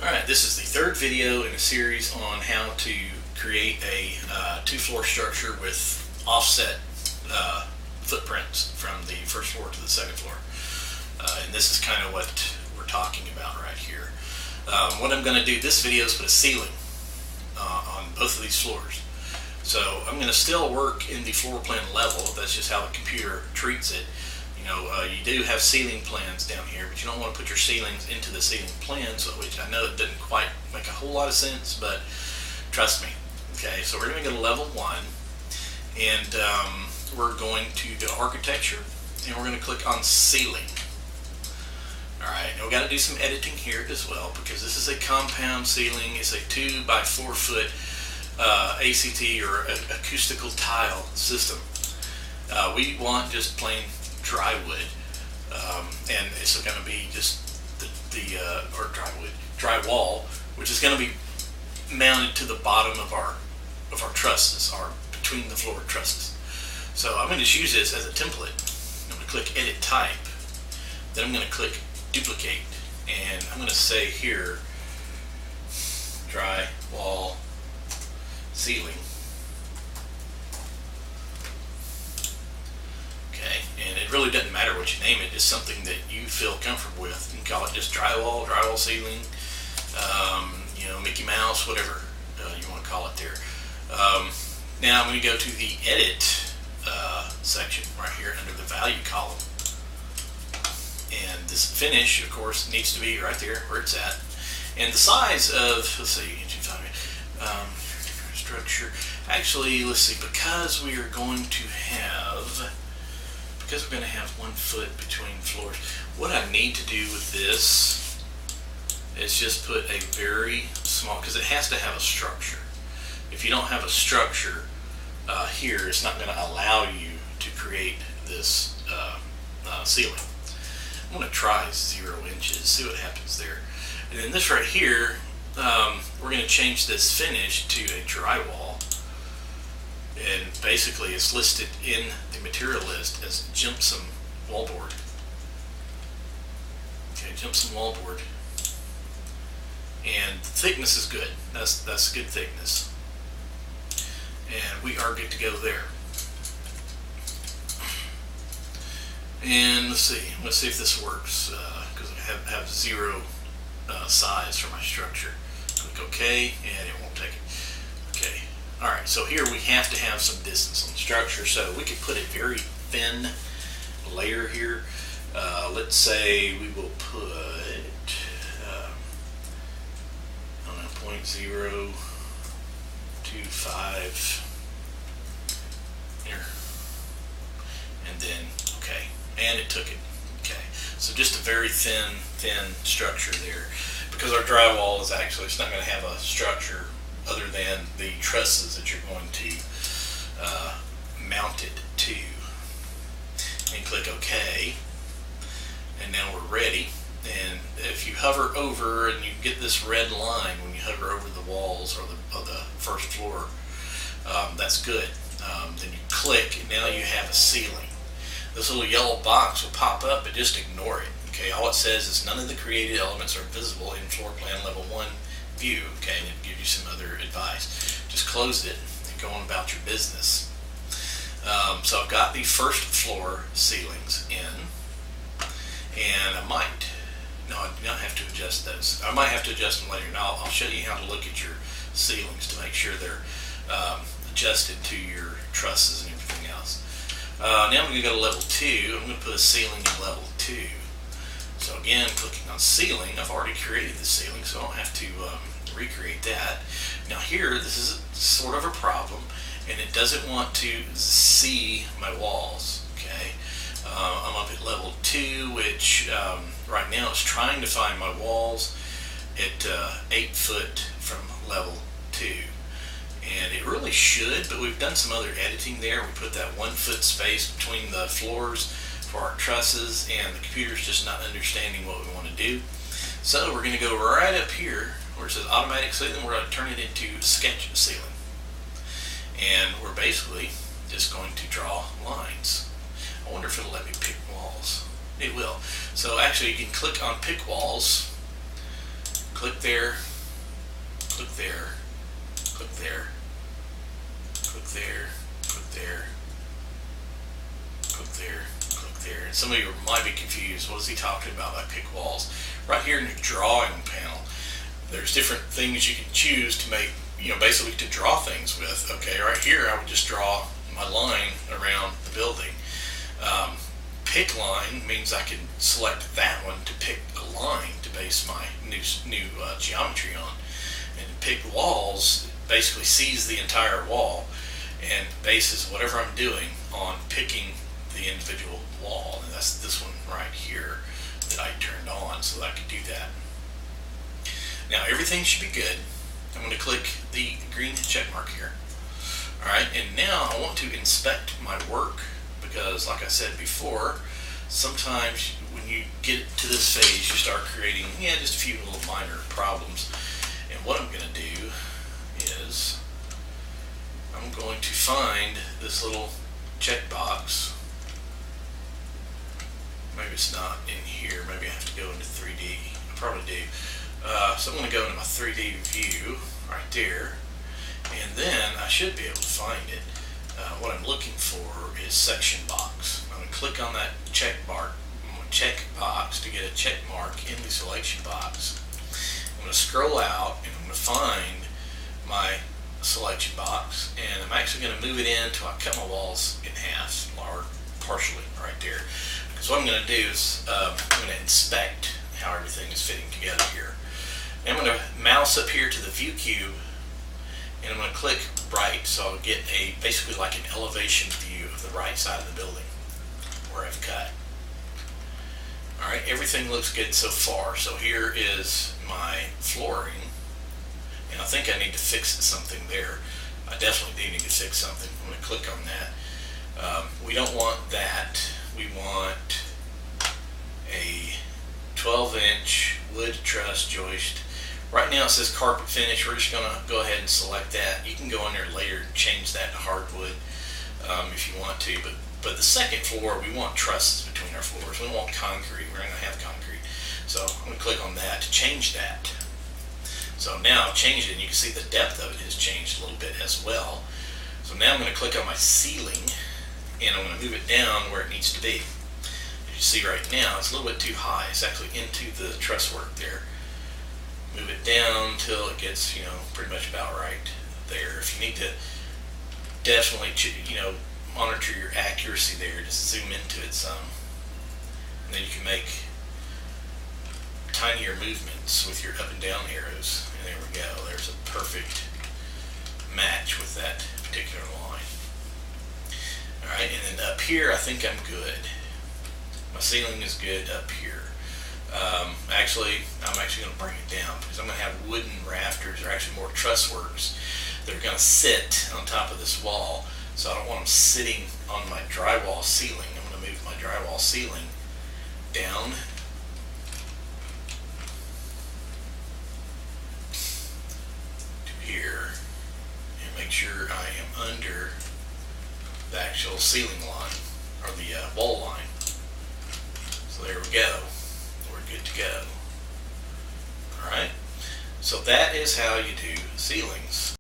Alright, this is the third video in a series on how to create a two-floor structure with offset footprints from the first floor to the second floor. And this is kind of what we're talking about right here. What I'm going to do this video is put a ceiling on both of these floors. So I'm going to still work in the floor plan level. That's just how the computer treats it. You know, you do have ceiling plans down here, but you don't want to put your ceilings into the ceiling plans, which I know it doesn't quite make a whole lot of sense, but trust me. Okay, so we're going to go to level 1, and we're going to go to architecture, and we're going to click on ceiling. Alright, now we've got to do some editing here as well, because this is a compound ceiling. It's a 2 by 4 foot ACT or acoustical tile system. We want just plain dry wood, and it's going to be just or dry wall, which is going to be mounted to the bottom of our trusses, or between the floor trusses. So I'm going to just use this as a template. I'm going to click Edit Type, then I'm going to click Duplicate, and I'm going to say here dry wall ceiling. And it really doesn't matter what you name it. It's something that you feel comfortable with. You can call it just drywall ceiling, you know, Mickey Mouse, whatever you want to call it there. Now I'm going to go to the edit section right here under the value column. And this finish, of course, needs to be right there where it's at. And the size of, let's see, structure. Actually, let's see, because we're going to have 1 foot between floors, what I need to do with this is just put a very small, because it has to have a structure. If you don't have a structure here, it's not going to allow you to create this ceiling. I'm going to try 0 inches, see what happens there. And then this right here, we're going to change this finish to a drywall. And basically it's listed in the material list as gypsum wallboard. Okay, gypsum wallboard. And the thickness is good. That's good thickness. And we are good to go there. And let's see if this works, because I have 0 size for my structure. Click OK, and it won't take it. Okay. Alright, so here we have to have some distance on the structure, so we could put a very thin layer here. Let's say we will put, I don't know, 0.025 here. And then, okay, and it took it. Okay, so just a very thin structure there. Because our drywall is actually, it's not going to have a structure other than the trusses that you're going to mount it to. And click OK, and now we're ready. And if you hover over, and you get this red line when you hover over the walls or the first floor, that's good. Then you click, and now you have a ceiling. This little yellow box will pop up, but just ignore it. Okay, all it says is none of the created elements are visible in floor plan level 1 view. Okay, and it gives you some other advice. Just close it and go on about your business. So I've got the first floor ceilings in, and I don't have to adjust those. I might have to adjust them later. Now I'll show you how to look at your ceilings to make sure they're adjusted to your trusses and everything else. Now I'm going to go to level 2. I'm going to put a ceiling in level 2. So again, clicking on ceiling, I've already created the ceiling, so I don't have to recreate that. Now here, this is sort of a problem, and it doesn't want to see my walls. Okay, I'm up at level 2, which right now is trying to find my walls at 8 foot from level 2. And it really should, but we've done some other editing there. We put that 1 foot space between the floors for our trusses, and the computer's just not understanding what we want to do. So we're going to go right up here where it says automatic ceiling. We're going to turn it into sketch ceiling. And we're basically just going to draw lines. I wonder if it'll let me pick walls. It will. So actually you can click on pick walls, click there, click there, click there, click there, click there, click there, click there. And some of you might be confused. What is he talking about by pick walls? Right here in your drawing panel, there's different things you can choose to make, basically to draw things with. Okay, right here I would just draw my line around the building. Pick line means I can select that one to pick a line to base my new geometry on. And pick walls basically sees the entire wall and bases whatever I'm doing on picking the individual wall. And that's this one right here that I turned on so that I could do that. Now everything should be good. I'm going to click the green check mark here. Alright, and now I want to inspect my work because, like I said before, sometimes when you get to this phase you start creating just a few little minor problems. And what I'm going to do is I'm going to find this little checkbox. Maybe it's not in here. Maybe I have to go into 3D. I probably do. So I'm going to go into my 3D view right there, and then I should be able to find it. What I'm looking for is section box. I'm going to click on that check box to get a check mark in the selection box. I'm going to scroll out and I'm going to find my selection box, and I'm actually going to move it in until I cut my walls in half or partially right there. Because what I'm going to do is I'm going to inspect how everything is fitting together here. And I'm going to mouse up here to the view cube and I'm going to click right so I'll get basically like an elevation view of the right side of the building where I've cut. Alright, everything looks good so far. So here is my flooring, and I think I need to fix something there. I definitely do need to fix something. I'm going to click on that. We don't want that. We want a 12-inch wood truss joist. Right now it says carpet finish. We're just going to go ahead and select that. You can go in there later and change that to hardwood if you want to. But the second floor, we want trusses between our floors. We don't want concrete. We're going to have concrete. So I'm going to click on that to change that. So now I've changed it, and you can see the depth of it has changed a little bit as well. So now I'm going to click on my ceiling, and I'm going to move it down where it needs to be. As you see right now, it's a little bit too high. It's actually into the truss work there. Move it down till it gets, pretty much about right there. If you need to definitely, monitor your accuracy there, just zoom into it some. And then you can make tinier movements with your up and down arrows. And there we go. There's a perfect match with that particular line. Alright, and then up here I think I'm good. My ceiling is good up here. I'm actually going to bring it down because I'm going to have wooden rafters, or actually more truss works, that are going to sit on top of this wall. So I don't want them sitting on my drywall ceiling. I'm going to move my drywall ceiling down to here and make sure I am under the actual ceiling line, or the wall line. So there we go. We're good to go. Alright, so that is how you do ceilings.